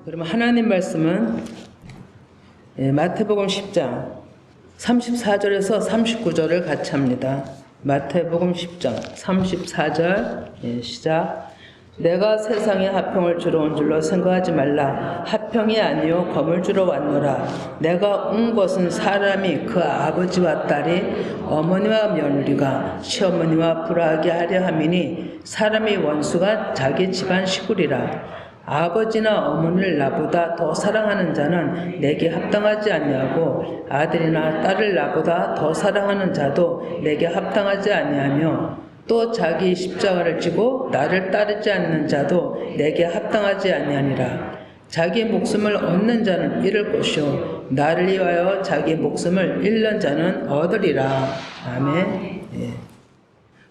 그러면 하나님 말씀은 마태복음 10장 34절에서 39절을 같이 합니다. 마태복음 10장 34절 시작. 내가 세상에 화평을 주러 온 줄로 생각하지 말라. 화평이 아니요 검을 주러 왔노라. 내가 온 것은 사람이 그 아버지와 딸이 어머니와 며느리가 시어머니와 불화하게 하려 함이니 사람의 원수가 자기 집안 식구리라. 아버지나 어머니를 나보다 더 사랑하는 자는 내게 합당하지 아니하고 아들이나 딸을 나보다 더 사랑하는 자도 내게 합당하지 아니하며 또 자기 십자가를 지고 나를 따르지 않는 자도 내게 합당하지 아니하니라. 자기 목숨을 얻는 자는 잃을 것이요 나를 위하여 자기 목숨을 잃는 자는 얻으리라. 아멘.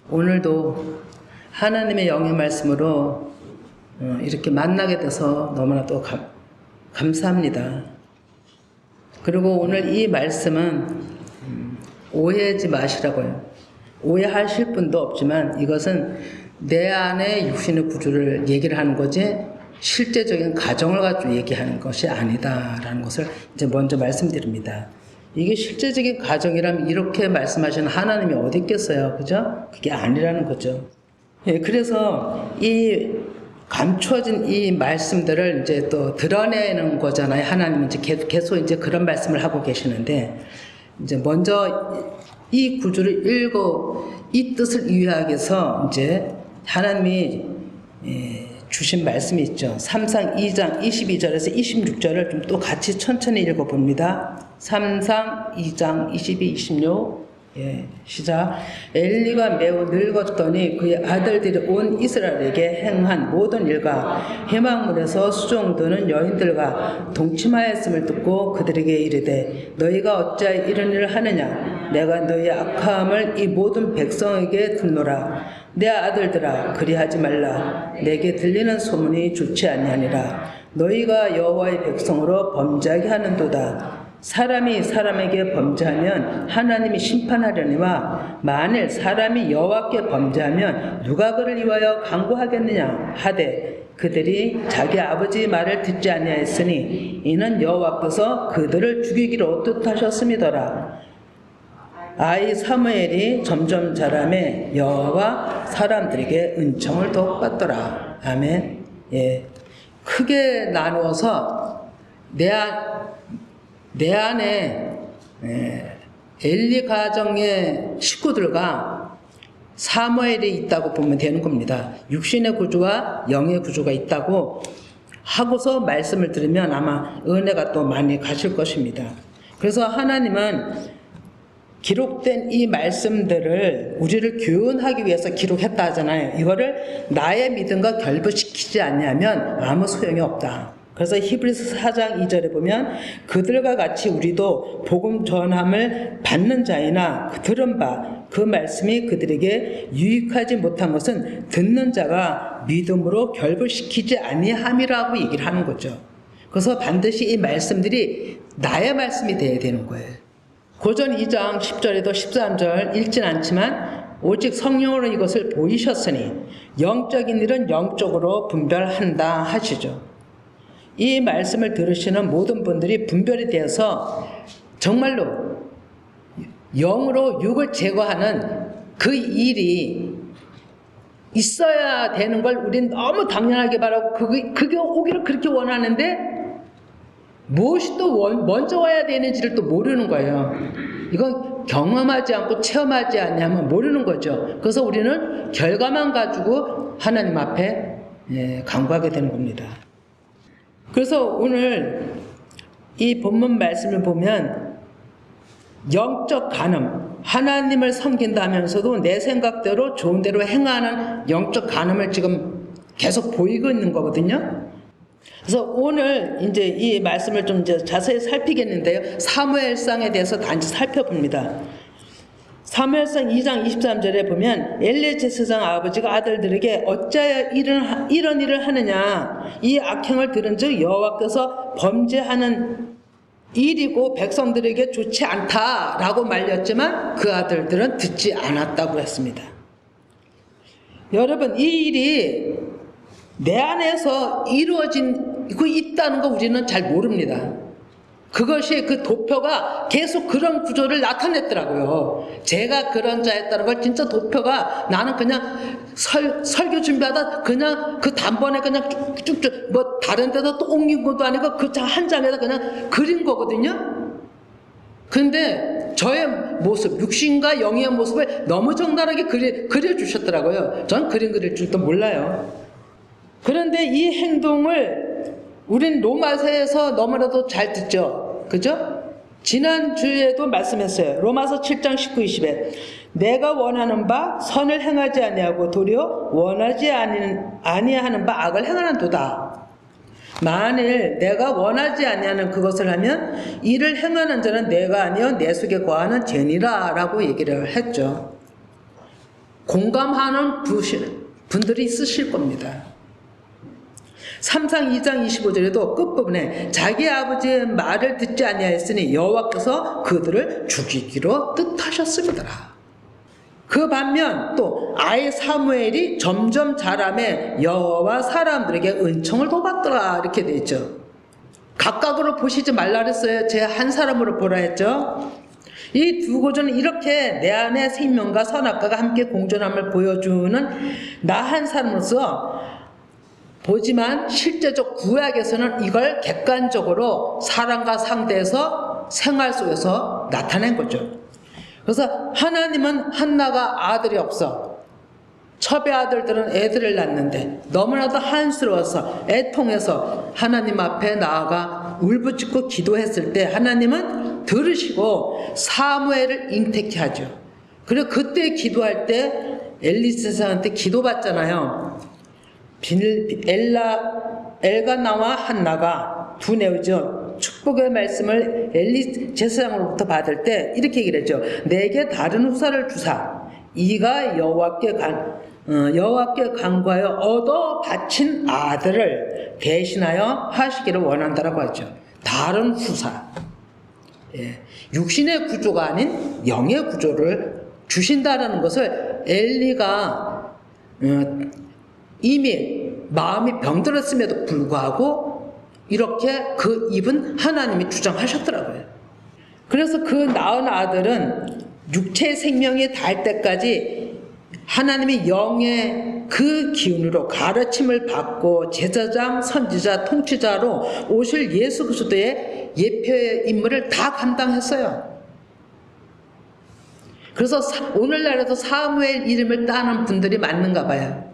오늘도 하나님의 영의 말씀으로 이렇게 만나게 돼서 너무나 또 감사합니다. 그리고 오늘 이 말씀은 오해하지 마시라고요. 오해하실 분도 없지만 이것은 내 안에 육신의 구조를 얘기를 하는 거지 실제적인 가정을 가지고 얘기하는 것이 아니다라는 것을 이제 먼저 말씀드립니다. 이게 실제적인 가정이라면 이렇게 말씀하시는 하나님이 어디 있겠어요, 그죠? 그게 아니라는 거죠. 그래서 이 감추어진 이 말씀들을 이제 또 드러내는 거잖아요. 하나님은 이제 계속 이제 그런 말씀을 하고 계시는데, 이제 먼저 이 구조를 읽고 이 뜻을 이해하기 위해서 이제 하나님이 주신 말씀이 있죠. 3상 2장 22절에서 26절을 좀 또 같이 천천히 읽어봅니다. 3상 2장 22, 26 시작. 엘리가 매우 늙었더니 그의 아들들이 온 이스라엘에게 행한 모든 일과 회막문에서 수종드는 여인들과 동침하였음을 듣고 그들에게 이르되 너희가 어찌하여 이런 일을 하느냐. 내가 너희의 악함을 이 모든 백성에게 듣노라. 내 아들들아 그리하지 말라. 내게 들리는 소문이 좋지 아니하니라. 너희가 여호와의 백성으로 범죄하게 하는도다. 사람이 사람에게 범죄하면 하나님이 심판하려니와 만일 사람이 여호와께 범죄하면 누가 그를 위하여 강구하겠느냐 하되 그들이 자기 아버지의 말을 듣지 아니하였으니 이는 여호와께서 그들을 죽이기로 뜻하셨음이더라. 아이 사무엘이 점점 자라매 여호와가 사람들에게 은총을 더욱 받더라. 아멘. 크게 나누어서 내 안에 엘리 가정의 식구들과 사무엘이 있다고 보면 되는 겁니다. 육신의 구조와 영의 구조가 있다고 하고서 말씀을 들으면 아마 은혜가 또 많이 가실 것입니다. 그래서 하나님은 기록된 이 말씀들을 우리를 교훈하기 위해서 기록했다 하잖아요. 이거를 나의 믿음과 결부시키지 않냐면 아무 소용이 없다. 그래서 히브리서 4장 2절에 보면 그들과 같이 우리도 복음 전함을 받는 자이나 들은 바 그 말씀이 그들에게 유익하지 못한 것은 듣는 자가 믿음으로 결부시키지 아니함이라고 얘기를 하는 거죠. 그래서 반드시 이 말씀들이 나의 말씀이 돼야 되는 거예요. 고전 2장 10절에도 13절 읽진 않지만 오직 성령으로 이것을 보이셨으니 영적인 일은 영적으로 분별한다 하시죠. 이 말씀을 들으시는 모든 분들이 분별이 되어서 정말로 영으로 육을 제거하는 그 일이 있어야 되는 걸 우린 너무 당연하게 바라고 그게 오기를 그렇게 원하는데 무엇이 또 먼저 와야 되는지를 또 모르는 거예요. 이건 경험하지 않고 체험하지 않냐면 모르는 거죠. 그래서 우리는 결과만 가지고 하나님 앞에 간구하게 되는 겁니다. 그래서 오늘 이 본문 말씀을 보면 영적 간음, 하나님을 섬긴다면서도 내 생각대로 좋은 대로 행하는 영적 간음을 지금 계속 보이고 있는 거거든요. 그래서 오늘 이제 이 말씀을 좀 이제 자세히 살피겠는데요. 사무엘상에 대해서 단지 살펴봅니다. 사무엘상 2장 23절에 보면 엘리 제사장 아버지가 아들들에게 어찌하여 이런 일을 하느냐. 이 악행을 들은즉 여호와께서 범죄하는 일이고 백성들에게 좋지 않다라고 말렸지만 그 아들들은 듣지 않았다고 했습니다. 여러분, 이 일이 내 안에서 이루어진 그 있다는 거 우리는 잘 모릅니다. 그것이 그 도표가 계속 그런 구조를 나타냈더라고요. 제가 그런 자였다는 걸 진짜 도표가 나는 그냥 설교 준비하다 그냥 그 단번에 그냥 쭉쭉쭉 뭐 다른 데서 또 옮긴 것도 아니고 그 한 장에다 그냥 그린 거거든요. 근데 저의 모습, 육신과 영의 모습을 너무 적나라하게 그려주셨더라고요. 전 그림 그릴 줄도 몰라요. 그런데 이 행동을 우린 로마서에서 너무나도 잘 듣죠. 그죠? 지난주에도 말씀했어요. 로마서 7장 19, 20에 내가 원하는 바 선을 행하지 아니하고 도리어 원하지 아니하는 바 악을 행하는도다. 만일 내가 원하지 아니하는 그것을 하면 이를 행하는 자는 내가 아니여 내 속에 거하는 죄니라 라고 얘기를 했죠. 공감하는 분들이 있으실 겁니다. 3상 2장 25절에도 끝부분에 자기 아버지의 말을 듣지 아니하였으니 여호와께서 그들을 죽이기로 뜻하셨습니다. 그 반면 또 아이 사무엘이 점점 자라매 여호와 사람들에게 은총을 도받더라 이렇게 되어 있죠. 각각으로 보시지 말라 그랬어요. 제 한 사람으로 보라 했죠. 이 두 구조는 이렇게 내 안에 생명과 선악과가 함께 공존함을 보여주는 나 한 사람으로서 보지만 실제적 구약에서는 이걸 객관적으로 사람과 상대해서 생활 속에서 나타낸 거죠. 그래서 하나님은 한나가 아들이 없어. 첩의 아들들은 애들을 낳는데 너무나도 한스러워서 애통해서 하나님 앞에 나아가 울부짖고 기도했을 때 하나님은 들으시고 사무엘을 잉태케 하죠. 그리고 그때 기도할 때 엘리사한테 기도받잖아요. 엘가나와 한나가 두 내우죠. 축복의 말씀을 엘리 제사장으로부터 받을 때 이렇게 얘기를 했죠. 내게 다른 후사를 주사 이가 여호와께 간구하여 얻어 바친 아들을 대신하여 하시기를 원한다라고 하죠. 다른 후사. 예. 육신의 구조가 아닌 영의 구조를 주신다라는 것을 엘리가 이미 마음이 병들었음에도 불구하고 이렇게 그 입은 하나님이 주장하셨더라고요. 그래서 그 낳은 아들은 육체의 생명이 닿을 때까지 하나님의 영의 그 기운으로 가르침을 받고 제사장, 선지자, 통치자로 오실 예수 그리스도의 예표의 임무를 다 감당했어요. 그래서 오늘날에도 사무엘 이름을 따는 분들이 많은가 봐요.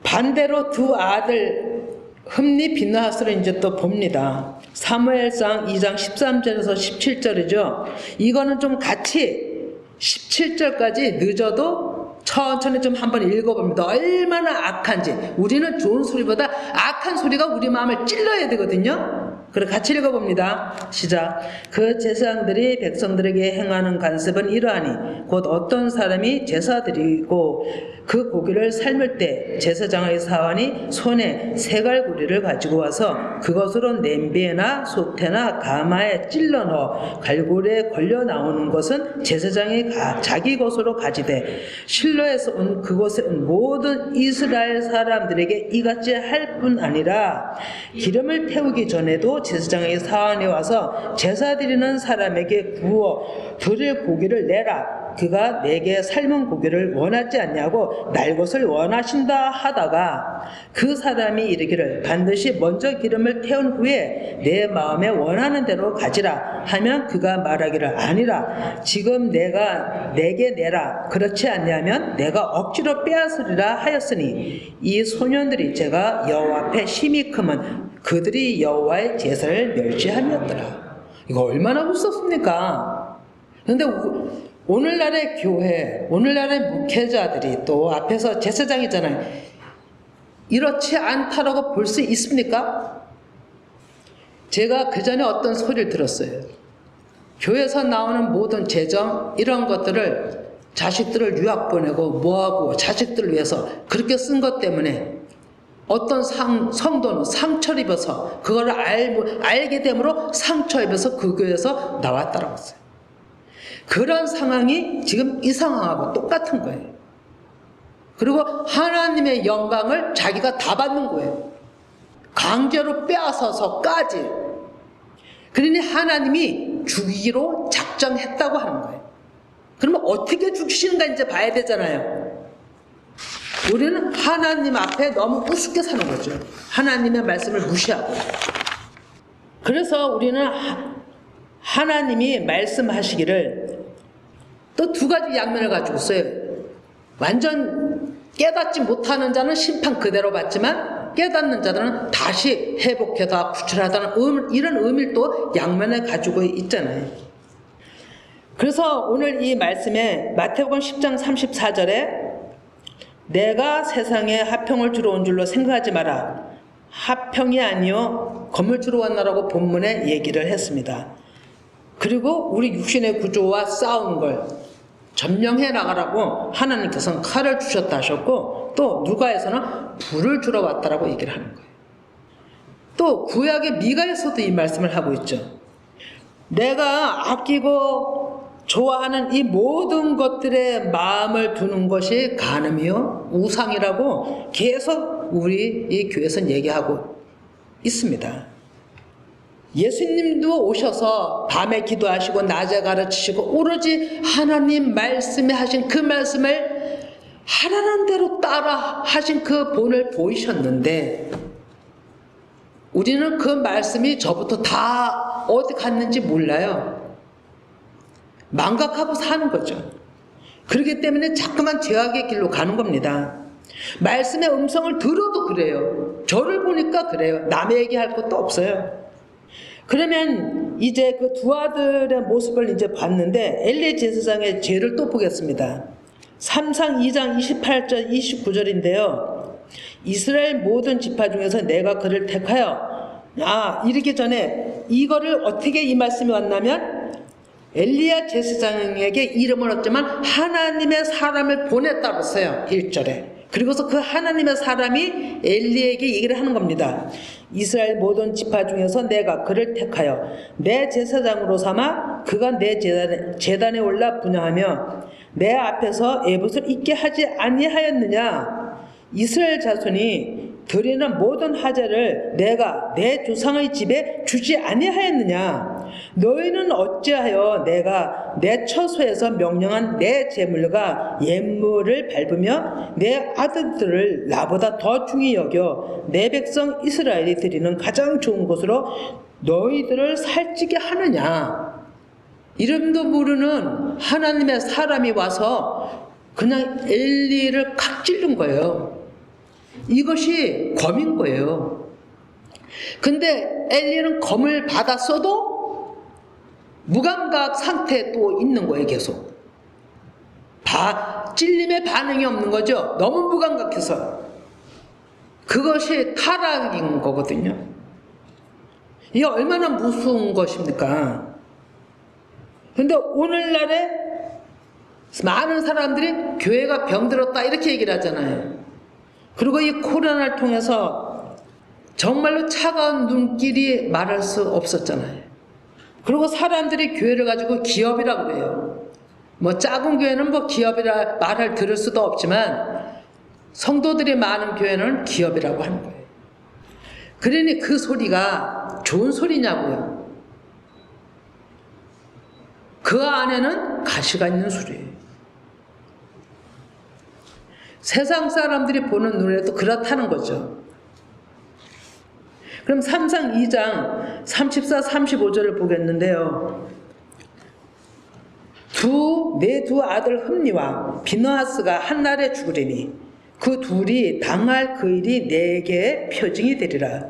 반대로 두 아들 흠니 비느하스를 이제 또 봅니다. 사무엘상 2장 13절에서 17절이죠. 이거는 좀 같이 17절까지 늦어도 천천히 좀 한번 읽어봅니다. 얼마나 악한지. 우리는 좋은 소리보다 악한 소리가 우리 마음을 찔러야 되거든요. 그래 같이 읽어봅니다. 시작. 그 제사장들이 백성들에게 행하는 간섭은 이러하니 곧 어떤 사람이 제사 드리고 그 고기를 삶을 때 제사장의 사환이 손에 세갈고리를 가지고 와서 그것으로 냄비에나 솥에나 가마에 찔러 넣어 갈고리에 걸려 나오는 것은 제사장이 자기 것으로 가지되 실로에서 온 그곳에 온 모든 이스라엘 사람들에게 이같이 할 뿐 아니라 기름을 태우기 전에도 제사장의 사환이 와서 제사 드리는 사람에게 구워 드릴 고기를 내라. 그가 내게 삶은 고기를 원하지 않냐고 날 것을 원하신다 하다가 그 사람이 이르기를 반드시 먼저 기름을 태운 후에 내 마음에 원하는 대로 가지라 하면 그가 말하기를 아니라 지금 내가 내게 내라 그렇지 않냐면 내가 억지로 빼앗으리라 하였으니 이 소년들이 제가 여호와 앞에 심히 크면 그들이 여호와의 제사를 멸시함이었더라. 이거 얼마나 무섭습니까? 그런데 오늘날의 교회, 오늘날의 목회자들이 또 앞에서 제사장이잖아요. 이렇지 않다라고 볼 수 있습니까? 제가 그 전에 어떤 소리를 들었어요. 교회에서 나오는 모든 재정 이런 것들을 자식들을 유학 보내고 뭐하고 자식들을 위해서 그렇게 쓴 것 때문에 어떤 성도는 상처를 입어서 그걸 알게 되므로 상처 입어서 그 교회에서 나왔다라고 했어요. 그런 상황이 지금 이 상황하고 똑같은 거예요. 그리고 하나님의 영광을 자기가 다 받는 거예요. 강제로 빼앗아서까지. 그러니 하나님이 죽이기로 작정했다고 하는 거예요. 그러면 어떻게 죽이시는가 이제 봐야 되잖아요. 우리는 하나님 앞에 너무 우습게 사는 거죠. 하나님의 말씀을 무시하고. 그래서 우리는 하나님이 말씀하시기를 또 두 가지 양면을 가지고 있어요. 완전 깨닫지 못하는 자는 심판 그대로 받지만 깨닫는 자들은 다시 회복해다 구출하다는 이런 의미를 또 양면에 가지고 있잖아요. 그래서 오늘 이 말씀에 마태복음 10장 34절에 내가 세상에 화평을 주러 온 줄로 생각하지 마라. 화평이 아니요 검을 주러 왔나라고 본문에 얘기를 했습니다. 그리고 우리 육신의 구조와 싸우는 걸 점령해 나가라고 하나님께서는 칼을 주셨다 하셨고 또 누가에서는 불을 주러 왔다라고 얘기를 하는 거예요. 또 구약의 미가에서도 이 말씀을 하고 있죠. 내가 아끼고 좋아하는 이 모든 것들에 마음을 두는 것이 간음이요 우상이라고 계속 우리 이 교회에서는 얘기하고 있습니다. 예수님도 오셔서 밤에 기도하시고 낮에 가르치시고 오로지 하나님 말씀에 하신 그 말씀을 하라는 대로 따라 하신 그 본을 보이셨는데 우리는 그 말씀이 저부터 다 어디 갔는지 몰라요. 망각하고 사는 거죠. 그렇기 때문에 자꾸만 죄악의 길로 가는 겁니다. 말씀의 음성을 들어도 그래요. 저를 보니까 그래요. 남의 얘기할 것도 없어요. 그러면 이제 그 두 아들의 모습을 이제 봤는데 엘리 제사장의 죄를 또 보겠습니다. 3상 2장 28절 29절인데요. 이스라엘 모든 지파 중에서 내가 그를 택하여 이르기 전에 이거를 어떻게 이 말씀이 왔냐면 엘리야 제사장에게 이름을 얻지만 하나님의 사람을 보냈다고 했어요. 1절에. 그리고서 그 하나님의 사람이 엘리에게 얘기를 하는 겁니다. 이스라엘 모든 지파 중에서 내가 그를 택하여 내 제사장으로 삼아 그가 내 제단에 올라 분향하며 내 앞에서 에봇을 잊게 하지 아니하였느냐. 이스라엘 자손이 드리는 모든 하제를 내가 내 조상의 집에 주지 아니하였느냐. 너희는 어찌하여 내가 내 처소에서 명령한 내 제물과 예물을 밟으며 내 아들들을 나보다 더 중히 여겨 내 백성 이스라엘이 드리는 가장 좋은 곳으로 너희들을 살찌게 하느냐. 이름도 모르는 하나님의 사람이 와서 그냥 엘리를 칵 찔른 거예요. 이것이 검인 거예요. 근데 엘리는 검을 받았어도 무감각 상태에 또 있는 거예요. 계속 찔림에 반응이 없는 거죠. 너무 무감각해서. 그것이 타락인 거거든요. 이게 얼마나 무서운 것입니까? 근데 오늘날에 많은 사람들이 교회가 병들었다 이렇게 얘기를 하잖아요. 그리고 이 코로나를 통해서 정말로 차가운 눈길이 말할 수 없었잖아요. 그리고 사람들이 교회를 가지고 기업이라고 그래요. 뭐 작은 교회는 뭐 기업이라 말을 들을 수도 없지만 성도들이 많은 교회는 기업이라고 하는 거예요. 그러니 그 소리가 좋은 소리냐고요. 그 안에는 가시가 있는 소리예요. 세상 사람들이 보는 눈에도 그렇다는 거죠. 그럼 3상 2장 34, 35절을 보겠는데요. 내 두 아들 흠니와 비느하스가 한날에 죽으리니 그 둘이 당할 그 일이 내게 표징이 되리라.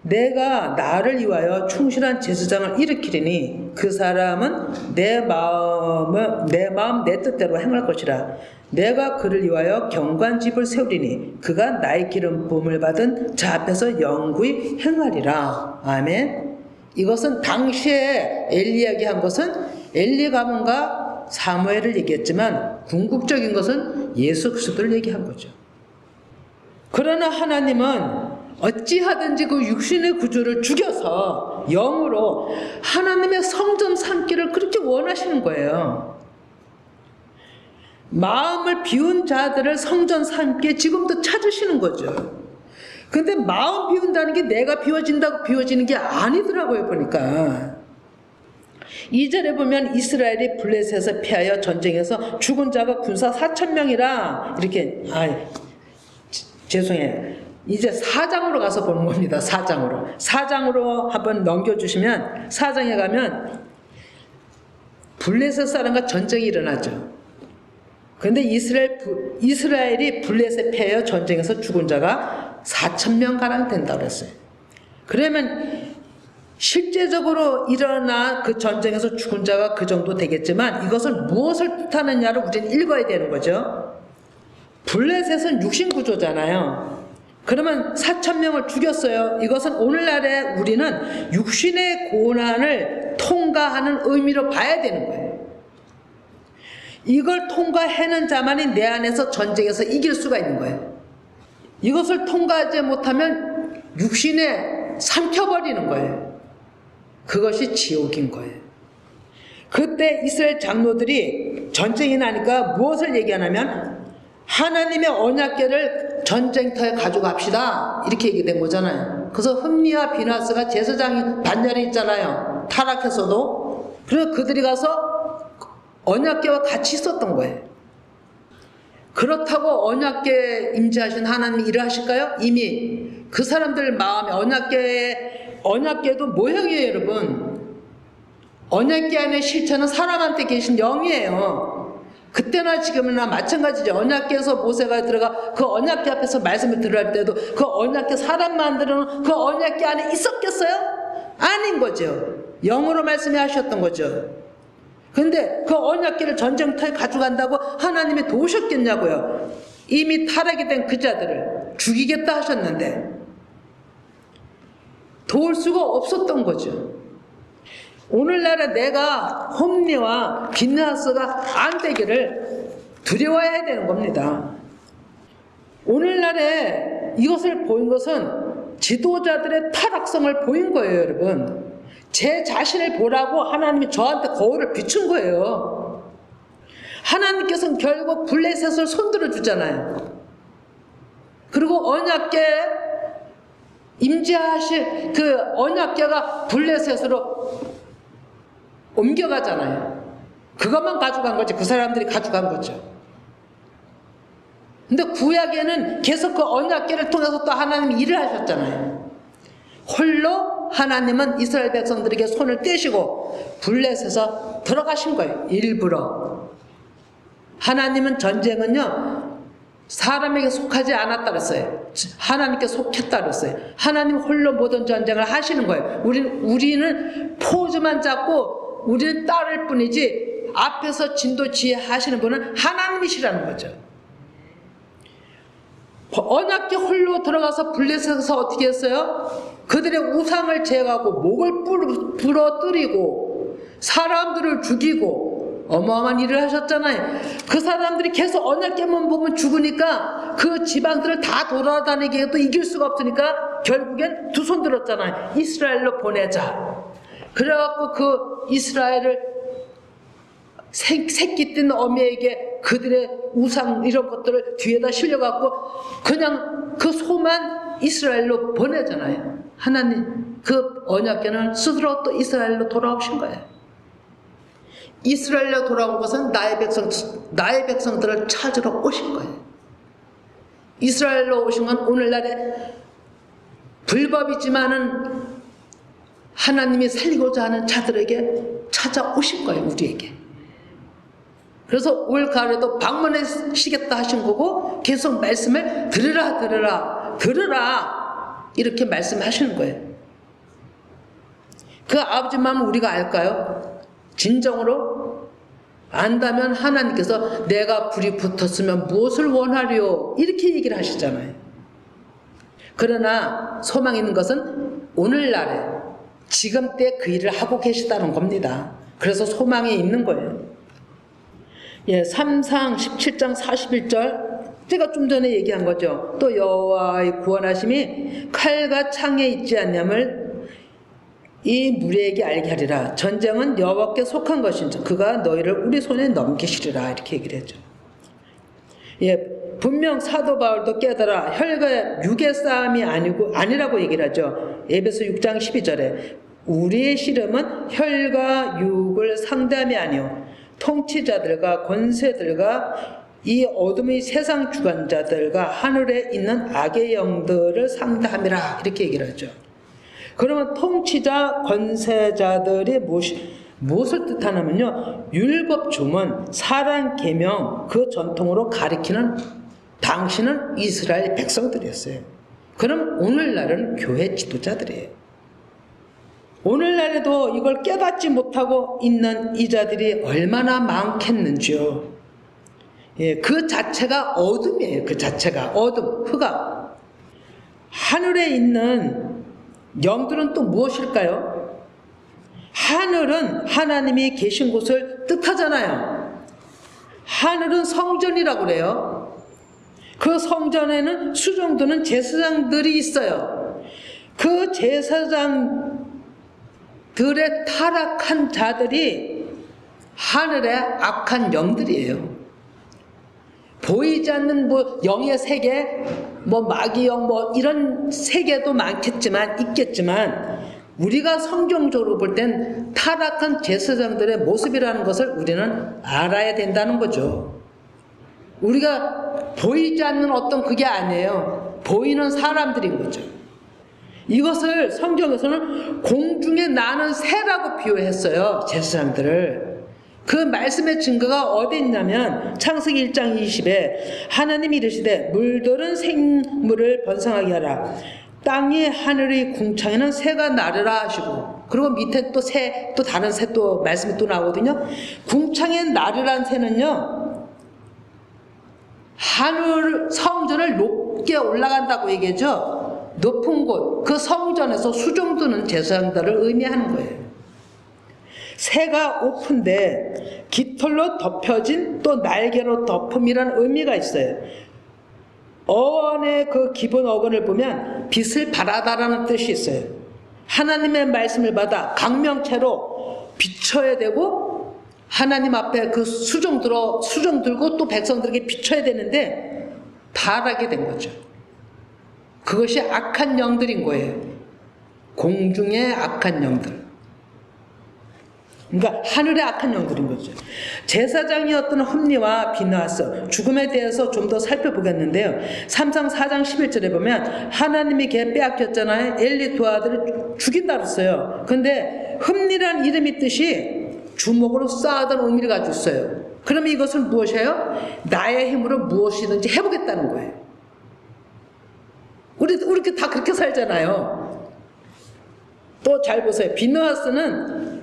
내가 나를 위하여 충실한 제사장을 일으키리니 그 사람은 내 마음 내 뜻대로 행할 것이라. 내가 그를 위하여 경관집을 세우리니 그가 나의 기름 부음을 받은 자 앞에서 영구히 행하리라. 아멘. 이것은 당시에 엘리 이야기한 것은 엘리 가문과 사무엘을 얘기했지만 궁극적인 것은 예수 그리스도를 얘기한 거죠. 그러나 하나님은 어찌하든지 그 육신의 구조를 죽여서 영으로 하나님의 성전 삼기를 그렇게 원하시는 거예요. 마음을 비운 자들을 성전 삼게 지금도 찾으시는 거죠. 근데 마음 비운다는 게 내가 비워진다고 비워지는 게 아니더라고요, 보니까. 2절에 보면 이스라엘이 블레셋에서 패하여 전쟁에서 죽은 자가 군사 4,000명이라 이렇게 죄송해요. 이제 4장으로 가서 보는 겁니다. 4장으로 한번 넘겨주시면 4장에 가면 블레셋 사람과 전쟁이 일어나죠. 그런데 이스라엘이 블레셋에 패하여 전쟁에서 죽은 자가 4,000명가량 된다고 그랬어요. 그러면 실제적으로 일어나 그 전쟁에서 죽은 자가 그 정도 되겠지만 이것을 무엇을 뜻하느냐를 우리는 읽어야 되는 거죠. 블레셋은 육신 구조잖아요. 그러면 4,000명을 죽였어요. 이것은 오늘날에 우리는 육신의 고난을 통과하는 의미로 봐야 되는 거예요. 이걸 통과해낸 자만이 내 안에서 전쟁에서 이길 수가 있는 거예요. 이것을 통과하지 못하면 육신에 삼켜버리는 거예요. 그것이 지옥인 거예요. 그때 이스라엘 장로들이 전쟁이 나니까 무엇을 얘기하냐면 하나님의 언약궤를 전쟁터에 가져갑시다 이렇게 얘기된 거잖아요. 그래서 흠니와 비나스가 제사장이 반열에 있잖아요. 타락해서도. 그래서 그들이 가서 언약궤와 같이 있었던 거예요. 그렇다고 언약궤에 임재하신 하나님이 일을 하실까요? 이미 그 사람들 마음에 언약궤도 모형이에요, 여러분. 언약궤 안에 실체는 사람한테 계신 영이에요. 그때나 지금이나 마찬가지죠. 언약궤에서 모세가 들어가 그 언약궤 앞에서 말씀을 들을 때도 그 언약궤 사람 만들어놓은 그 언약궤 안에 있었겠어요? 아닌 거죠. 영으로 말씀이 하셨던 거죠. 근데 그 언약궤를 전쟁터에 가져간다고 하나님이 도우셨겠냐고요. 이미 타락이 된 그 자들을 죽이겠다 하셨는데 도울 수가 없었던 거죠. 오늘날에 내가 홈리와 빈나스가 안 되기를 두려워해야 되는 겁니다. 오늘날에 이것을 보인 것은 지도자들의 타락성을 보인 거예요, 여러분. 제 자신을 보라고 하나님이 저한테 거울을 비춘 거예요. 하나님께서는 결국 블레셋을 손들어 주잖아요. 그리고 언약궤 임재하실 그 언약궤가 블레셋으로 옮겨가잖아요. 그것만 가져간 거지. 그 사람들이 가져간 거죠. 근데 구약에는 계속 그 언약궤를 통해서 또 하나님이 일을 하셨잖아요. 홀로 하나님은 이스라엘 백성들에게 손을 떼시고 블레셋에서 들어가신 거예요. 일부러. 하나님은 전쟁은요 사람에게 속하지 않았다 그랬어요. 하나님께 속했다 그랬어요. 하나님 홀로 모든 전쟁을 하시는 거예요. 우리는 포즈만 잡고 우리는 따를 뿐이지 앞에서 진도 지혜 하시는 분은 하나님이시라는 거죠. 언약궤 홀로 들어가서 블레셋에서 어떻게 했어요? 그들의 우상을 제거하고 목을 부러뜨리고 사람들을 죽이고 어마어마한 일을 하셨잖아요. 그 사람들이 계속 언약궤만 보면 죽으니까 그 지방들을 다 돌아다니게 해도 이길 수가 없으니까 결국엔 두 손 들었잖아요. 이스라엘로 보내자. 그래갖고 그 이스라엘을 새끼 뜬 어미에게 그들의 우상 이런 것들을 뒤에다 실려갖고 그냥 그 소만 이스라엘로 보내잖아요. 하나님 그 언약궤는 스스로 또 이스라엘로 돌아오신 거예요. 이스라엘로 돌아온 것은 나의 백성들을 찾으러 오신 거예요. 이스라엘로 오신 건 오늘날에 불법이지만은 하나님이 살리고자 하는 자들에게 찾아오신 거예요. 우리에게. 그래서 올 가을에도 방문하시겠다 하신 거고 계속 말씀을 들으라 이렇게 말씀하시는 거예요. 그 아버지 마음을 우리가 알까요? 진정으로 안다면 하나님께서 내가 불이 붙었으면 무엇을 원하리요 이렇게 얘기를 하시잖아요. 그러나 소망 있는 것은 오늘날에 지금 때 그 일을 하고 계시다는 겁니다. 그래서 소망이 있는 거예요. 예, 3상 17장 41절 제가 좀 전에 얘기한 거죠. 또 여호와의 구원하심이 칼과 창에 있지 않냐을 이 무리에게 알게 하리라. 전쟁은 여호와께 속한 것인지 그가 너희를 우리 손에 넘기시리라 이렇게 얘기를 했죠. 예, 분명 사도 바울도 깨달아 혈과 육의 싸움이 아니라고 얘기를 하죠. 에베소 6장 12절에 우리의 씨름은 혈과 육을 상대함이 아니요 통치자들과 권세들과 이 어둠의 세상 주관자들과 하늘에 있는 악의 영들을 상대함이라 이렇게 얘기를 하죠. 그러면 통치자 권세자들이 무엇을 뜻하냐면요, 율법 주문, 사랑 계명 그 전통으로 가리키는 당신은 이스라엘 백성들이었어요. 그럼 오늘날은 교회 지도자들이에요. 오늘날에도 이걸 깨닫지 못하고 있는 이 자들이 얼마나 많겠는지요. 예, 그 자체가 어둠이에요. 그 자체가 어둠, 흑암. 하늘에 있는 영들은 또 무엇일까요? 하늘은 하나님이 계신 곳을 뜻하잖아요. 하늘은 성전이라고 그래요. 그 성전에는 수종드는 제사장들이 있어요. 그 제사장들의 타락한 자들이 하늘의 악한 영들이에요. 보이지 않는 영의 세계, 마귀영 이런 세계도 있겠지만 우리가 성경적으로 볼 땐 타락한 제사장들의 모습이라는 것을 우리는 알아야 된다는 거죠. 우리가 보이지 않는 어떤 그게 아니에요. 보이는 사람들인 거죠. 이것을 성경에서는 공중에 나는 새라고 비유했어요. 제사장들을. 그 말씀의 증거가 어디 있냐면 창세기 1장 20에 하나님이 이르시되 물들은 생물을 번성하게 하라. 땅의 하늘의 궁창에는 새가 나르라 하시고, 그리고 밑에 또 새, 또 다른 새 또 말씀이 또 나오거든요. 궁창에 나르란 새는요, 하늘 성전을 높게 올라간다고 얘기하죠. 높은 곳, 그 성전에서 수종드는 제사장들을 의미하는 거예요. 새가 오픈돼 깃털로 덮여진 또 날개로 덮음이라는 의미가 있어요. 어원의 그 기본 어근을 보면 빛을 발하다라는 뜻이 있어요. 하나님의 말씀을 받아 강명체로 비춰야 되고 하나님 앞에 그 수종 들고 또 백성들에게 비춰야 되는데 발하게 된 거죠. 그것이 악한 영들인 거예요. 공중의 악한 영들. 그러니까 하늘의 악한 영들인 거죠. 제사장이었던 흠니와 비느하스, 죽음에 대해서 좀 더 살펴보겠는데요. 3장 4장 11절에 보면 하나님이 걔 빼앗겼잖아요. 엘리 두 아들을 죽인다 그랬어요. 근데 흠니라는 이름의 뜻이 주먹으로 쌓아둔 의미를 가지고 있어요. 그러면 이것은 무엇이에요? 나의 힘으로 무엇이든지 해보겠다는 거예요. 우리 다 그렇게 살잖아요. 또 잘 보세요. 비느하스는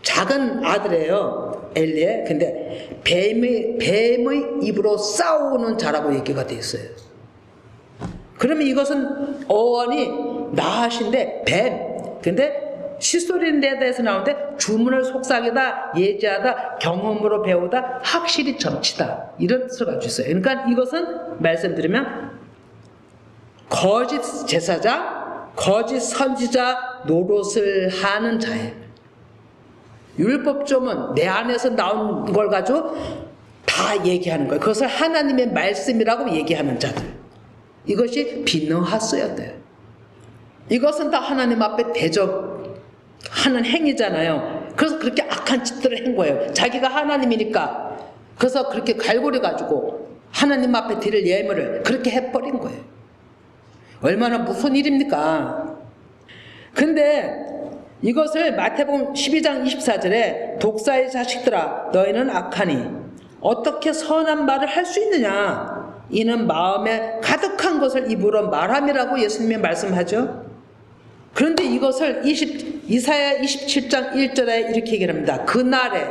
작은 아들이에요. 엘리의. 근데 뱀의 입으로 싸우는 자라고 얘기가 되어 있어요. 그러면 이것은 어원이 나하신데 뱀. 근데 시소리는 데 대해서 나오는데 주문을 속삭이다, 예지하다, 경험으로 배우다, 확실히 점치다. 이런 뜻을 가지고 있어요. 그러니까 이것은 말씀드리면 거짓 제사장, 거짓 선지자 노릇을 하는 자예요. 율법점은 내 안에서 나온 걸 가지고 다 얘기하는 거예요. 그것을 하나님의 말씀이라고 얘기하는 자들. 이것이 비느하스였대요. 이것은 다 하나님 앞에 대적하는 행위잖아요. 그래서 그렇게 악한 짓들을 한 거예요. 자기가 하나님이니까. 그래서 그렇게 갈고리 가지고 하나님 앞에 드릴 예물을 그렇게 해버린 거예요. 얼마나 무슨 일입니까? 근데 이것을 마태복음 12장 24절에 독사의 자식들아 너희는 악하니 어떻게 선한 말을 할 수 있느냐, 이는 마음에 가득한 것을 입으로 말함이라고 예수님이 말씀하죠. 그런데 이것을 이사야 27장 1절에 이렇게 얘기를 합니다. 그날에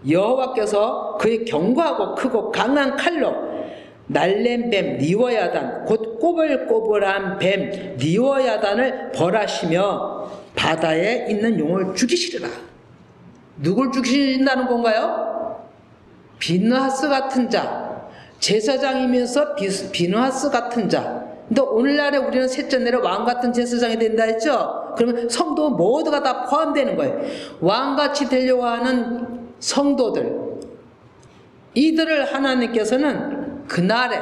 여호와께서 그의 견고하고 크고 강한 칼로 날랜 뱀 니워야단, 곧 꼬불꼬불한 뱀 니워야단을 벌하시며 바다에 있는 용을 죽이시리라. 누굴 죽이신다는 건가요? 비느하스 같은 자, 제사장이면서 비느하스 같은 자. 근데 오늘날에 우리는 셋째 내려 왕 같은 제사장이 된다 했죠? 그러면 성도 모두가 다 포함되는 거예요. 왕같이 되려고 하는 성도들, 이들을 하나님께서는 그날에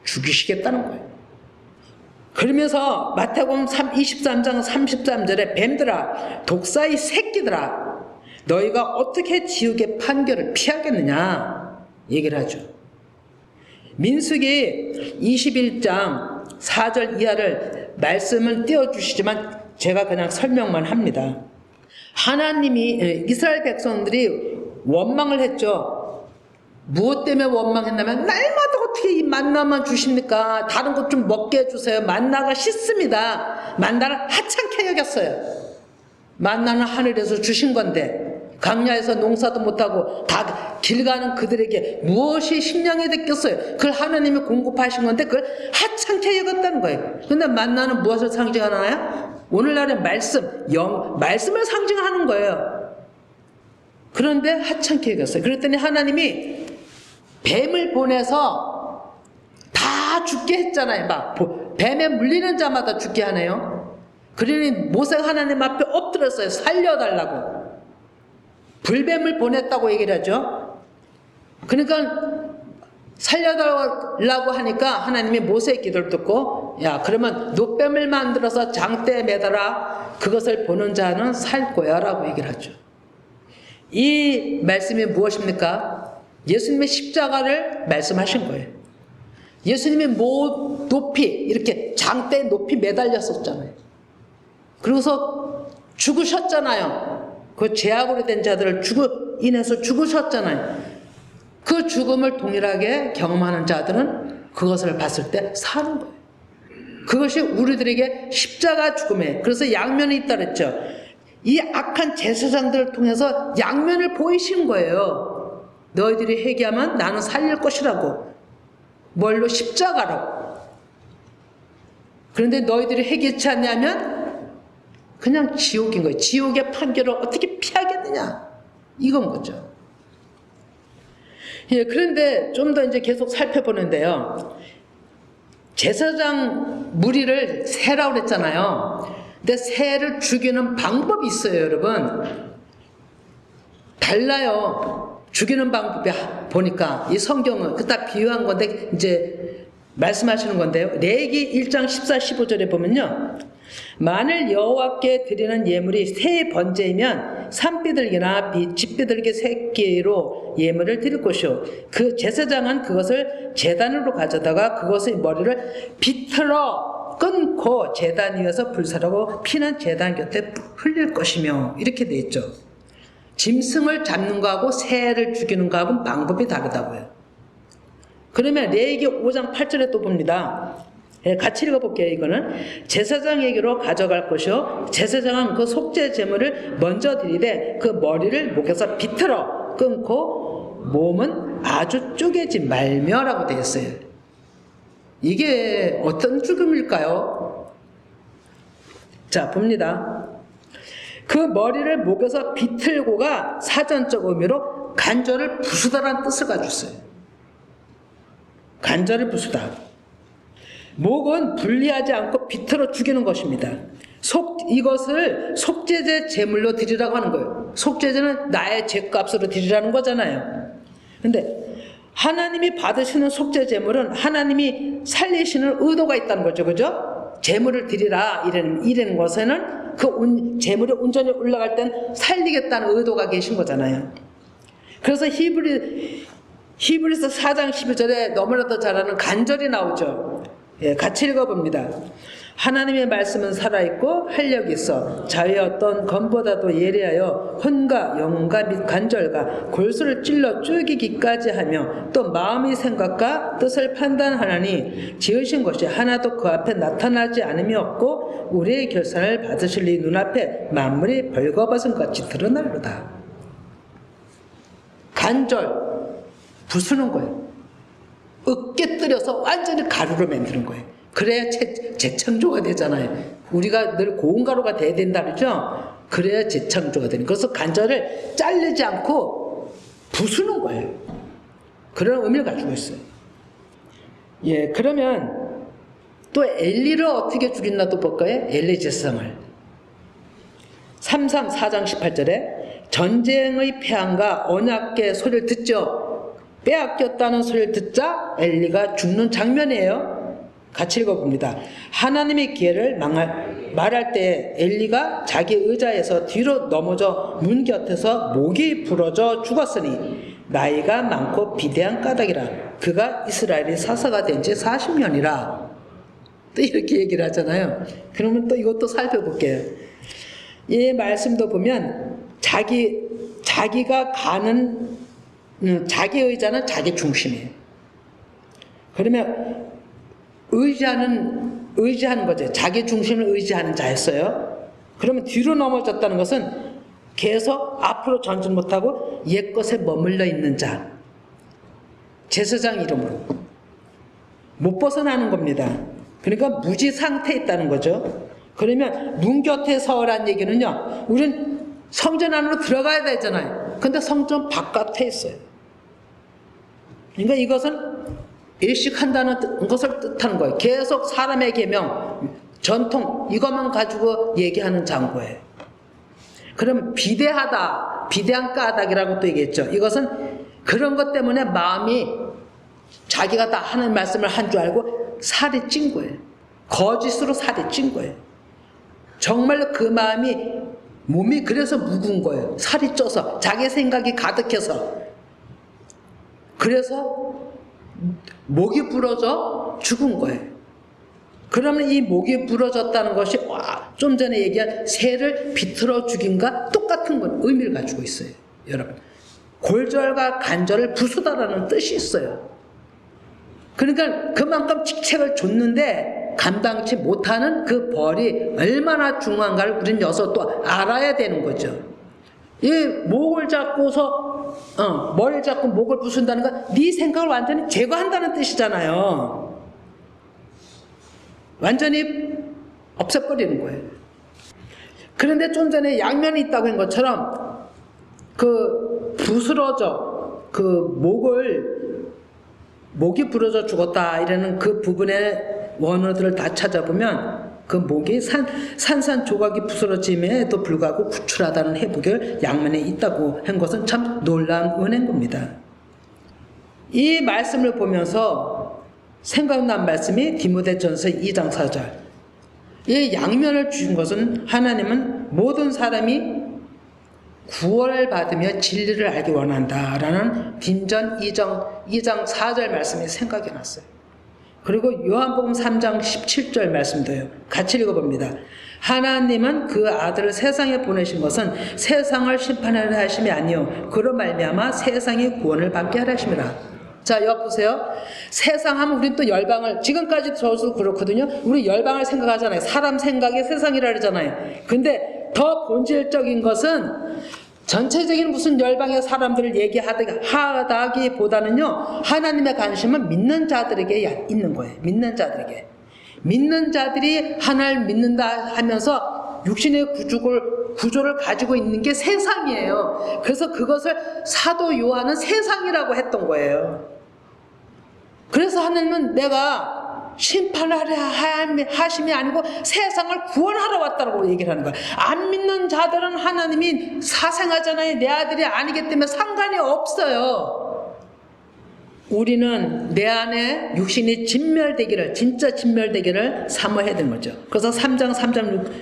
죽이시겠다는 거예요. 그러면서 마태복음 23장 33절에 뱀들아 독사의 새끼들아 너희가 어떻게 지옥의 판결을 피하겠느냐 얘기를 하죠. 민수기 21장 4절 이하를 말씀은 띄워주시지만 제가 그냥 설명만 합니다. 하나님이 이스라엘 백성들이 원망을 했죠. 무엇 때문에 원망했냐면 날마다 어떻게 이 만나만 주십니까? 다른 것 좀 먹게 해주세요. 만나가 싫습니다. 만나를 하찮게 여겼어요. 만나는 하늘에서 주신 건데 강야에서 농사도 못하고 다 길 가는 그들에게 무엇이 식량이 됐겠어요? 그걸 하나님이 공급하신 건데 그걸 하찮게 여겼다는 거예요. 그런데 만나는 무엇을 상징하나요? 오늘날의 말씀을 상징하는 거예요. 그런데 하찮게 여겼어요. 그랬더니 하나님이 뱀을 보내서 다 죽게 했잖아요. 막 뱀에 물리는 자마다 죽게 하네요. 그러니 모세가 하나님 앞에 엎드렸어요. 살려달라고. 불뱀을 보냈다고 얘기를 하죠. 그러니까 살려달라고 하니까 하나님이 모세의 기도를 듣고 야 그러면 노뱀을 만들어서 장대에 매달아 그것을 보는 자는 살 거야 라고 얘기를 하죠. 이 말씀이 무엇입니까? 예수님의 십자가를 말씀하신 거예요. 예수님이 높이 이렇게 장대에 높이 매달렸었잖아요. 그러고서 죽으셨잖아요. 그 죄악으로 된 자들을 인해서 죽으셨잖아요. 그 죽음을 동일하게 경험하는 자들은 그것을 봤을 때 사는 거예요. 그것이 우리들에게 십자가 죽음에 그래서 양면이 있다 그랬죠. 이 악한 제사장들을 통해서 양면을 보이신 거예요. 너희들이 회개하면 나는 살릴 것이라고. 뭘로? 십자가로. 그런데 너희들이 회개치 않냐면 그냥 지옥인 거예요. 지옥의 판결을 어떻게 피하겠느냐 이건 거죠. 예, 그런데 좀 더 이제 계속 살펴보는데요. 제사장 무리를 새라고 그랬잖아요. 근데 새를 죽이는 방법이 있어요, 여러분. 달라요. 죽이는 방법이 보니까 이 성경은 그다 비유한 건데 이제 말씀하시는 건데요. 레위기 1장 14, 15절에 보면요. 만일 여호와께 드리는 예물이 새 번제이면 산비둘기나 집비둘기 새끼로 예물을 드릴 것이요 그 제사장은 그것을 제단으로 가져다가 그것의 머리를 비틀어 끊고 제단 위에서 불사르고 피는 제단 곁에 흘릴 것이며 이렇게 돼 있죠. 짐승을 잡는 거하고 새를 죽이는 거하고는 방법이 다르다고요. 그러면 레위기 5장 8절에 또 봅니다. 같이 읽어볼게요. 이거는 제사장에게로 가져갈 것이요 제사장은 그 속죄 제물을 먼저 드리되 그 머리를 목에서 비틀어 끊고 몸은 아주 쪼개지 말며라고 되어 있어요. 이게 어떤 죽음일까요? 자 봅니다. 그 머리를 목에서 비틀고가 사전적 의미로 간절을 부수다라는 뜻을 가지고 있어요. 간절을 부수다. 목은 분리하지 않고 비틀어 죽이는 것입니다. 이것을 속죄제 제물로 드리라고 하는 거예요. 속죄제는 나의 죄값으로 드리라는 거잖아요. 근데 하나님이 받으시는 속죄 제물은 하나님이 살리시는 의도가 있다는 거죠. 그죠? 제물을 드리라 이런 것에는 그 제물이 온전히 올라갈 땐 살리겠다는 의도가 계신 거잖아요. 그래서 히브리서 4장 12절에 너무나도 잘 아는 간절이 나오죠. 예, 같이 읽어봅니다. 하나님의 말씀은 살아있고 활력이 있어 자의 어떤 검보다도 예리하여 혼과 영혼과 및 관절과 골수를 찔러 쪼개기까지 하며 또 마음의 생각과 뜻을 판단하나니 지으신 것이 하나도 그 앞에 나타나지 않음이 없고 우리의 결산을 받으실 이 눈앞에 만물이 벌거벗은 같이 드러나로다. 관절 부수는 거예요. 으깨뜨려서 완전히 가루로 만드는 거예요. 그래야 재창조가 되잖아요. 우리가 늘 고운 가루가 돼야 된다 그러죠? 그래야 재창조가 되는 거예요. 그래서 관절을 자르지 않고 부수는 거예요. 그런 의미를 가지고 있어요. 예, 그러면 또 엘리를 어떻게 죽였나도 볼까요? 엘리 제사장을 4장 18절에 전쟁의 패함과 언약궤 소리를 듣죠. 빼앗겼다는 소리를 듣자 엘리가 죽는 장면이에요. 같이 읽어봅니다. 하나님의 기회를 말할 때 엘리가 자기 의자에서 뒤로 넘어져 문 곁에서 목이 부러져 죽었으니 나이가 많고 비대한 까닭이라. 그가 이스라엘의 사사가 된 지 40년이라. 또 이렇게 얘기를 하잖아요. 그러면 또 이것도 살펴볼게요. 이 말씀도 보면 자기가 가는 자기 의자는 자기 중심이에요. 그러면 의지하는 거죠. 자기 중심을 의지하는 자였어요. 그러면 뒤로 넘어졌다는 것은 계속 앞으로 전진 못하고 옛것에 머물러 있는 자. 제사장 이름으로 못 벗어나는 겁니다. 그러니까 무지 상태에 있다는 거죠. 그러면 문 곁에 서라는 얘기는요, 우린 성전 안으로 들어가야 되잖아요. 근데 성전 바깥에 있어요. 그러니까 이것은 일식한다는 것을 뜻하는 거예요. 계속 사람의 계명, 전통 이것만 가지고 얘기하는 장고예요. 그럼 비대하다, 비대한 까닭이라고 또 얘기했죠. 이것은 그런 것 때문에 마음이 자기가 다 하는 말씀을 한 줄 알고 살이 찐 거예요. 거짓으로 살이 찐 거예요. 정말로 그 몸이 그래서 묵은 거예요. 살이 쪄서, 자기 생각이 가득해서. 그래서 목이 부러져 죽은 거예요. 그러면 이 목이 부러졌다는 것이 좀 전에 얘기한 새를 비틀어 죽인과 똑같은 건 의미를 가지고 있어요. 여러분, 골절과 관절을 부수다라는 뜻이 있어요. 그러니까 그만큼 직책을 줬는데 감당치 못하는 그 벌이 얼마나 중요한가를 우리는 여기서 또 알아야 되는 거죠. 이 목을 잡고서 머리를 잡고 목을 부순다는 건 네 생각을 완전히 제거한다는 뜻이잖아요. 완전히 없애버리는 거예요. 그런데 좀 전에 양면이 있다고 한 것처럼 그 부스러져 목이 부러져 죽었다 이러는 그 부분의 원어들을 다 찾아보면 그 목이 산산조각이 부스러짐에도 불구하고 구출하다는 해석을 양면에 있다고 한 것은 참 놀라운 은혜인 겁니다. 이 말씀을 보면서 생각난 말씀이 디모데전서 2장 4절. 이 양면을 주신 것은 하나님은 모든 사람이 구원을 받으며 진리를 알기 원한다라는 딘전 2장 4절 말씀이 생각이 났어요. 그리고 요한복음 3장 17절 말씀도요. 같이 읽어봅니다. 하나님은 그 아들을 세상에 보내신 것은 세상을 심판하려 하심이 아니요 그로 말미암아 세상이 구원을 받게 하려 하심이라. 자, 여기 보세요. 세상 하면 우리는 또 열방을, 지금까지 저도 그렇거든요. 우리 열방을 생각하잖아요. 사람 생각에 세상이라 그러잖아요. 근데 더 본질적인 것은 전체적인 무슨 열방의 사람들을 얘기하다기보다는요, 하나님의 관심은 믿는 자들에게 있는 거예요. 믿는 자들에게. 믿는 자들이 하나님을 믿는다 하면서 육신의 구조를 가지고 있는 게 세상이에요. 그래서 그것을 사도 요한은 세상이라고 했던 거예요. 그래서 하나님은 내가 심판하려 하심이 아니고 세상을 구원하러 왔다고 얘기를 하는 거예요. 안 믿는 자들은 하나님이 사생하잖아요. 내 아들이 아니기 때문에 상관이 없어요. 우리는 내 안에 육신이 진멸되기를, 진짜 진멸되기를 사모해야 되는 거죠. 그래서 3장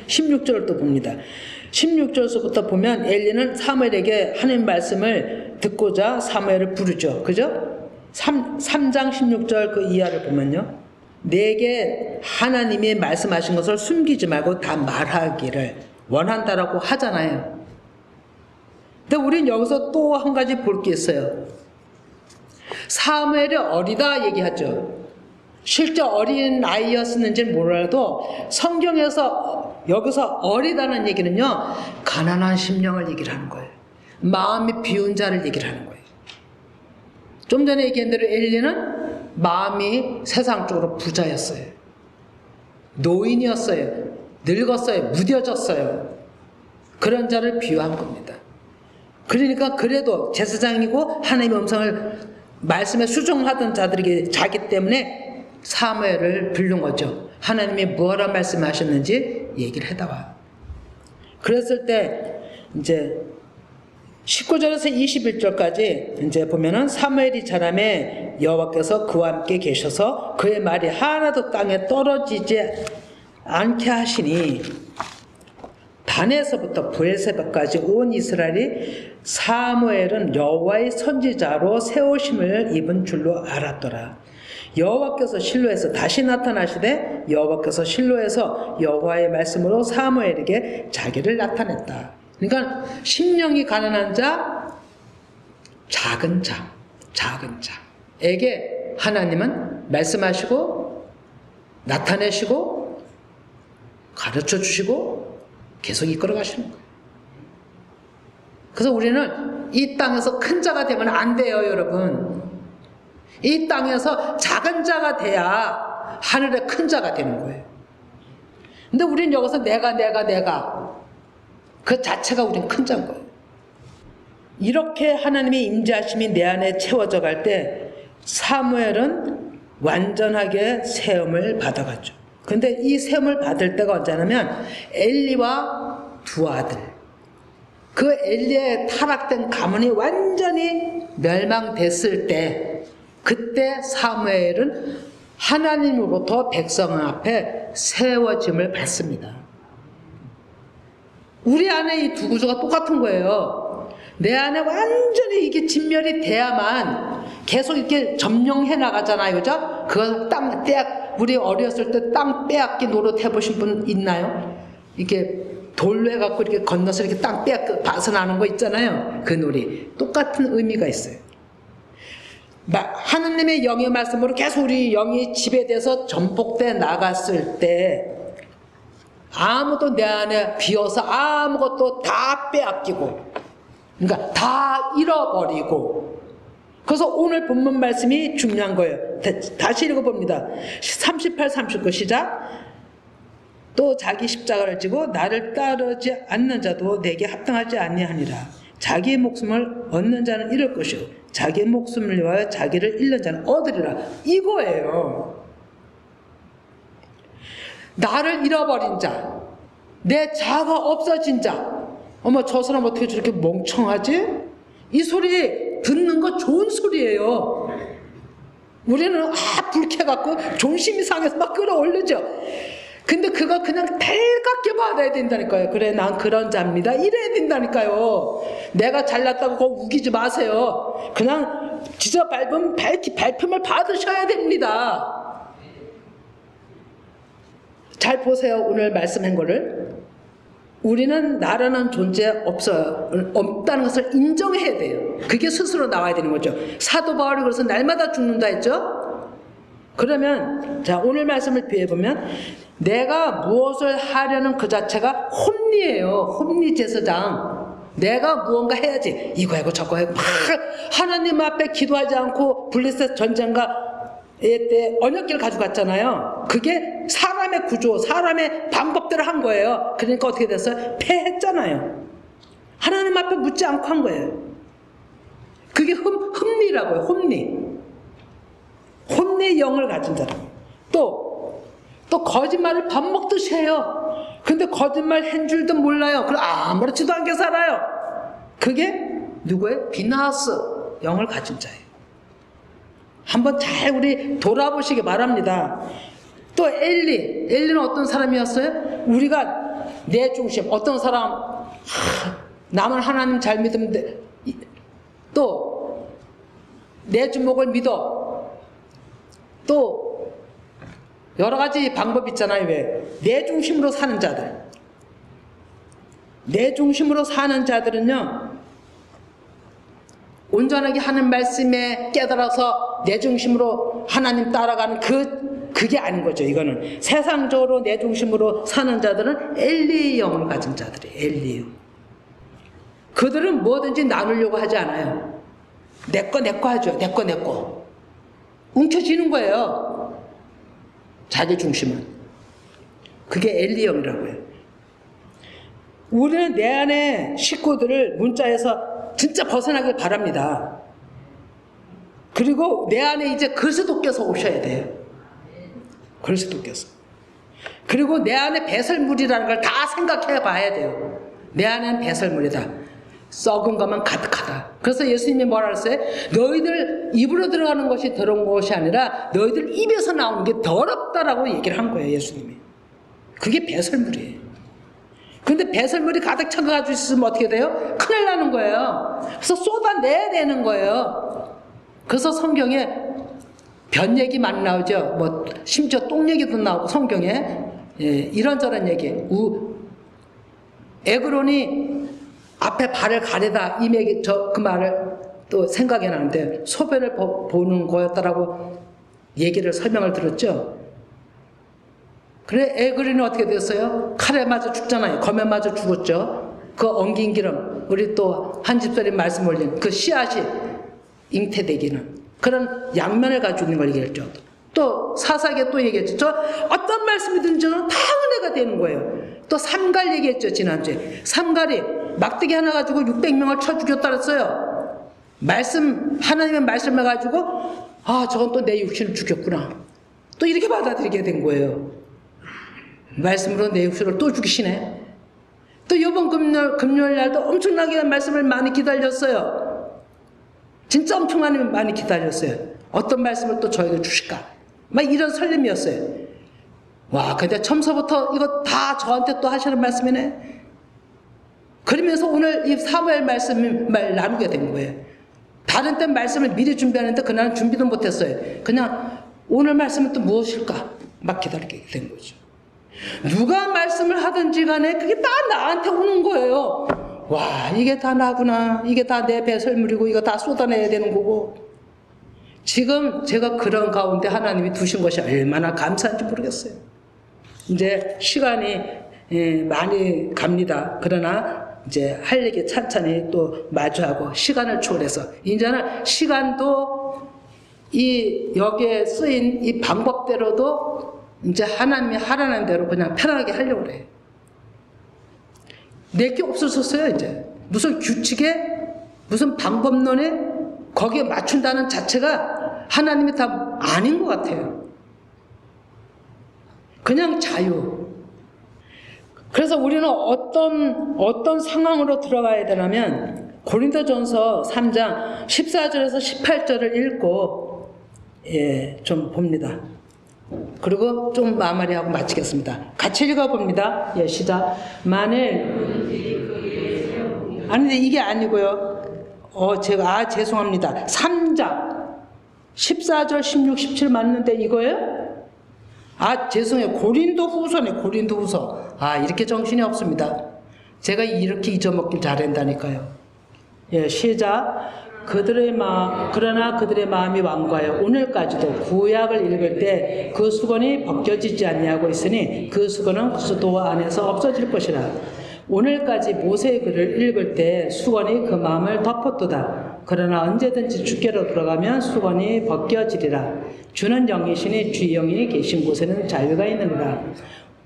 16절을 또 봅니다. 16절서부터 보면 엘리는 사무엘에게 하나님 말씀을 듣고자 사무엘을 부르죠. 그죠? 3장 16절 그 이하를 보면요. 내게 하나님이 말씀하신 것을 숨기지 말고 다 말하기를 원한다라고 하잖아요. 근데 우린 여기서 또 한 가지 볼 게 있어요. 사무엘이 어리다 얘기하죠. 실제 어린 아이였는지는 몰라도 성경에서 여기서 어리다는 얘기는요, 가난한 심령을 얘기를 하는 거예요. 마음이 비운 자를 얘기를 하는 거예요. 좀 전에 얘기한 대로 엘리는 마음이 세상적으로 부자였어요. 노인이었어요. 늙었어요. 무뎌졌어요. 그런 자를 비유한 겁니다. 그러니까 그래도 제사장이고 하나님의 음성을 말씀에 수종하던 자들에게 자기 때문에 사무엘을 부른 거죠. 하나님이 뭐라 말씀하셨는지 얘기를 해다와. 그랬을 때 이제 19절에서 21절까지 이제 보면은 사무엘이 자라매 여호와께서 그와 함께 계셔서 그의 말이 하나도 땅에 떨어지지 않게 하시니 단에서부터 브엘세바까지 온 이스라엘이 사무엘은 여호와의 선지자로 세우심을 입은 줄로 알았더라. 여호와께서 실로에서 다시 나타나시되 여호와께서 실로에서 여호와의 말씀으로 사무엘에게 자기를 나타냈다. 그러니까 심령이 가난한 자, 작은 자에게 하나님은 말씀하시고 나타내시고 가르쳐 주시고 계속 이끌어 가시는 거예요. 그래서 우리는 이 땅에서 큰 자가 되면 안 돼요, 여러분. 이 땅에서 작은 자가 돼야 하늘의 큰 자가 되는 거예요. 근데 우리는 여기서 내가 그 자체가 우린 큰 자인 거예요. 이렇게 하나님의 임재하심이 내 안에 채워져 갈 때 사무엘은 완전하게 세움을 받아갔죠. 근데 이 세움을 받을 때가 언제냐면 엘리와 두 아들, 그 엘리의 타락된 가문이 완전히 멸망됐을 때, 그때 사무엘은 하나님으로부터 백성 앞에 세워짐을 받습니다. 우리 안에 이 두 구조가 똑같은 거예요. 내 안에 완전히 이게 진멸이 돼야만 계속 이렇게 점령해 나가잖아요, 그죠? 그거 땅 빼앗, 우리 어렸을 때 땅 빼앗기 노릇 해보신 분 있나요? 이렇게 돌로 해갖고 이렇게 건너서 이렇게 땅 벗어나는 거 있잖아요. 그 놀이 똑같은 의미가 있어요. 하느님의 영의 말씀으로 계속 우리 영이 지배돼서 전복돼 나갔을 때 아무도 내 안에 비어서 아무것도 다 빼앗기고, 그러니까 다 잃어버리고. 그래서 오늘 본문 말씀이 중요한 거예요. 다시 읽어봅니다. 38, 39 시작. 또 자기 십자가를 지고 나를 따르지 않는 자도 내게 합당하지 아니하니라. 자기의 목숨을 얻는 자는 잃을 것이요 자기의 목숨을 위하여 자기를 잃는 자는 얻으리라. 이거예요. 나를 잃어버린 자, 내 자아가 없어진 자, 어머 저 사람 어떻게 저렇게 멍청하지? 이 소리 듣는 거 좋은 소리예요. 우리는 불쾌갖고 존심이 상해서 막 끌어올리죠. 근데 그거 그냥 달갑게 받아야 된다니까요. 그래 난 그런 자입니다 이래야 된다니까요. 내가 잘났다고 그거 우기지 마세요. 그냥 지저 밟으면 발품을 받으셔야 됩니다. 잘 보세요. 오늘 말씀한 거를. 우리는 나라는 존재 없다는 것을 인정해야 돼요. 그게 스스로 나와야 되는 거죠. 사도 바울이 그래서 날마다 죽는다 했죠. 그러면 자 오늘 말씀을 비해보면 내가 무엇을 하려는 그 자체가 혼리예요. 혼리 제사장. 내가 무언가 해야지. 이거 하고 저거 하고 막 하나님 앞에 기도하지 않고 블레셋 전쟁과 때 언약궤를 가져갔잖아요. 그게 사람의 구조, 사람의 방법대로 한 거예요. 그러니까 어떻게 됐어요? 패했잖아요. 하나님 앞에 묻지 않고 한 거예요. 그게 흠리라고요. 혼리의 영을 가진 자라고. 또 거짓말을 밥 먹듯이 해요. 근데 거짓말 한 줄도 몰라요. 그럼 아무렇지도 않게 살아요. 그게 누구예요? 비나스 영을 가진 자예요. 한번 잘 우리 돌아보시기 바랍니다. 또 엘리는 어떤 사람이었어요? 우리가 내 중심, 어떤 사람 나는 하나님 잘 믿으면 돼. 또 내 주목을 믿어. 또 여러 가지 방법 있잖아요. 왜? 내 중심으로 사는 자들. 내 중심으로 사는 자들은요, 온전하게 하는 말씀에 깨달아서 내 중심으로 하나님 따라가는 그게 아닌 거죠. 이거는 세상적으로 내 중심으로 사는 자들은 엘리의 영을 가진 자들이에요. 엘리의 영. 그들은 뭐든지 나누려고 하지 않아요. 내 거 하죠. 내 거. 움켜쥐는 거예요. 자기 중심은. 그게 엘리의 영이라고 해요. 우리는 내 안에 식구들을 문자에서 진짜 벗어나길 바랍니다. 그리고 내 안에 이제 그리스도께서 오셔야 돼요. 그리스도께서. 그리고 내 안에 배설물이라는 걸 다 생각해 봐야 돼요. 내 안에는 배설물이다. 썩은 것만 가득하다. 그래서 예수님이 뭐라 그랬어요? 너희들 입으로 들어가는 것이 더러운 것이 아니라 너희들 입에서 나오는 게 더럽다라고 얘기를 한 거예요, 예수님이. 그게 배설물이에요. 근데 배설물이 가득 차가지고 있으면 어떻게 돼요? 큰일 나는 거예요. 그래서 쏟아내야 되는 거예요. 그래서 성경에 변 얘기 많이 나오죠. 뭐 심지어 똥 얘기도 나오고 성경에 이런저런 얘기. 에그론이 앞에 발을 가리다 이맥이 그 말을 또 생각이 나는데 소변을 보는 거였다라고 얘기를 설명을 들었죠. 그래 에그론이 어떻게 됐어요? 칼에 맞아 죽잖아요. 검에 맞아 죽었죠. 그 엉긴 기름 우리 또 한 집사리 말씀 올린 그 씨앗이 잉태되기는 그런 양면을 가지고 있는 걸 얘기했죠. 또 사사기에 또 얘기했죠. 저 어떤 말씀이든지 다 은혜가 되는 거예요. 또 삼갈 얘기했죠. 지난주에 삼갈이 막대기 하나 가지고 600명을 쳐 죽였다 그랬어요. 말씀 하나님의 말씀을 가지고 아 저건 또 내 육신을 죽였구나. 또 이렇게 받아들이게 된 거예요. 말씀으로 내 육신을 또 죽이시네. 또 이번 금요일 날도 엄청나게 말씀을 많이 기다렸어요. 진짜 엄청나게 많이 기다렸어요. 어떤 말씀을 또 저에게 주실까? 막 이런 설렘이었어요. 와, 근데 처음서부터 이거 다 저한테 또 하시는 말씀이네. 그러면서 오늘 이 사무엘 말씀을 나누게 된 거예요. 다른 때 말씀을 미리 준비하는데 그날은 준비도 못했어요. 그냥 오늘 말씀은 또 무엇일까? 막 기다리게 된 거죠. 누가 말씀을 하든지 간에 그게 다 나한테 오는 거예요. 와, 이게 다 나구나. 이게 다 내 배설물이고 이거 다 쏟아내야 되는 거고. 지금 제가 그런 가운데 하나님이 두신 것이 얼마나 감사한지 모르겠어요. 이제 시간이 많이 갑니다. 그러나 이제 할 얘기 찬찬히 또 마주하고 시간을 초월해서 이제는 시간도 이 여기에 쓰인 이 방법대로도 이제 하나님이 하라는 대로 그냥 편하게 하려고 그래요. 내게 없어졌어요. 이제 무슨 규칙에 무슨 방법론에 거기에 맞춘다는 자체가 하나님이 다 아닌 것 같아요. 그냥 자유. 그래서 우리는 어떤 상황으로 들어가야 되냐면 고린도전서 3장 14절에서 18절을 읽고 좀 봅니다. 그리고 좀 마무리하고 마치겠습니다. 같이 읽어봅니다. 시작. 만일 아니 근데 이게 아니고요. 제가 죄송합니다. 3장 14절 16, 17 맞는데 이거예요? 죄송해요. 고린도후서네. 고린도후서. 이렇게 정신이 없습니다. 제가 이렇게 잊어먹길 잘한다니까요. 시작. 그러나 그들의 마음이 완고하여 오늘까지도 구약을 읽을 때 그 수건이 벗겨지지 아니하고 있으니 그 수건은 수도 안에서 없어질 것이라. 오늘까지 모세의 글을 읽을 때 수건이 그 마음을 덮었도다. 그러나 언제든지 주께로 돌아가면 수건이 벗겨지리라. 주는 영이시니 주의 영이 계신 곳에는 자유가 있느니라.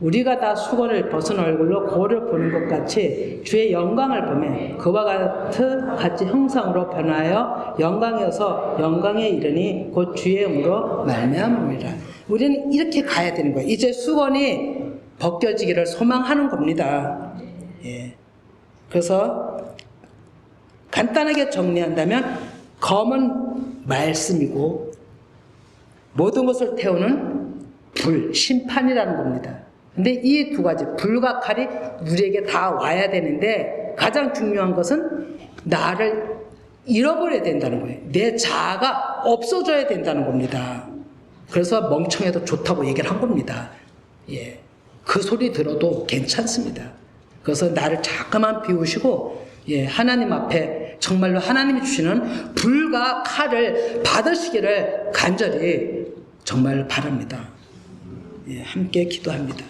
우리가 다 수건을 벗은 얼굴로 거울을 보는 것 같이 주의 영광을 보매 그와 같이 형상으로 변하여 영광이어서 영광에 이르니 곧 주의 영으로 말미암음이라. 우리는 이렇게 가야 되는 거예요. 이제 수건이 벗겨지기를 소망하는 겁니다. 그래서 간단하게 정리한다면 검은 말씀이고 모든 것을 태우는 불, 심판이라는 겁니다. 근데 이 두 가지, 불과 칼이 우리에게 다 와야 되는데 가장 중요한 것은 나를 잃어버려야 된다는 거예요. 내 자아가 없어져야 된다는 겁니다. 그래서 멍청해도 좋다고 얘기를 한 겁니다. 그 소리 들어도 괜찮습니다. 그래서 나를 잠깐만 비우시고 하나님 앞에 정말로 하나님이 주시는 불과 칼을 받으시기를 간절히 정말 바랍니다. 함께 기도합니다.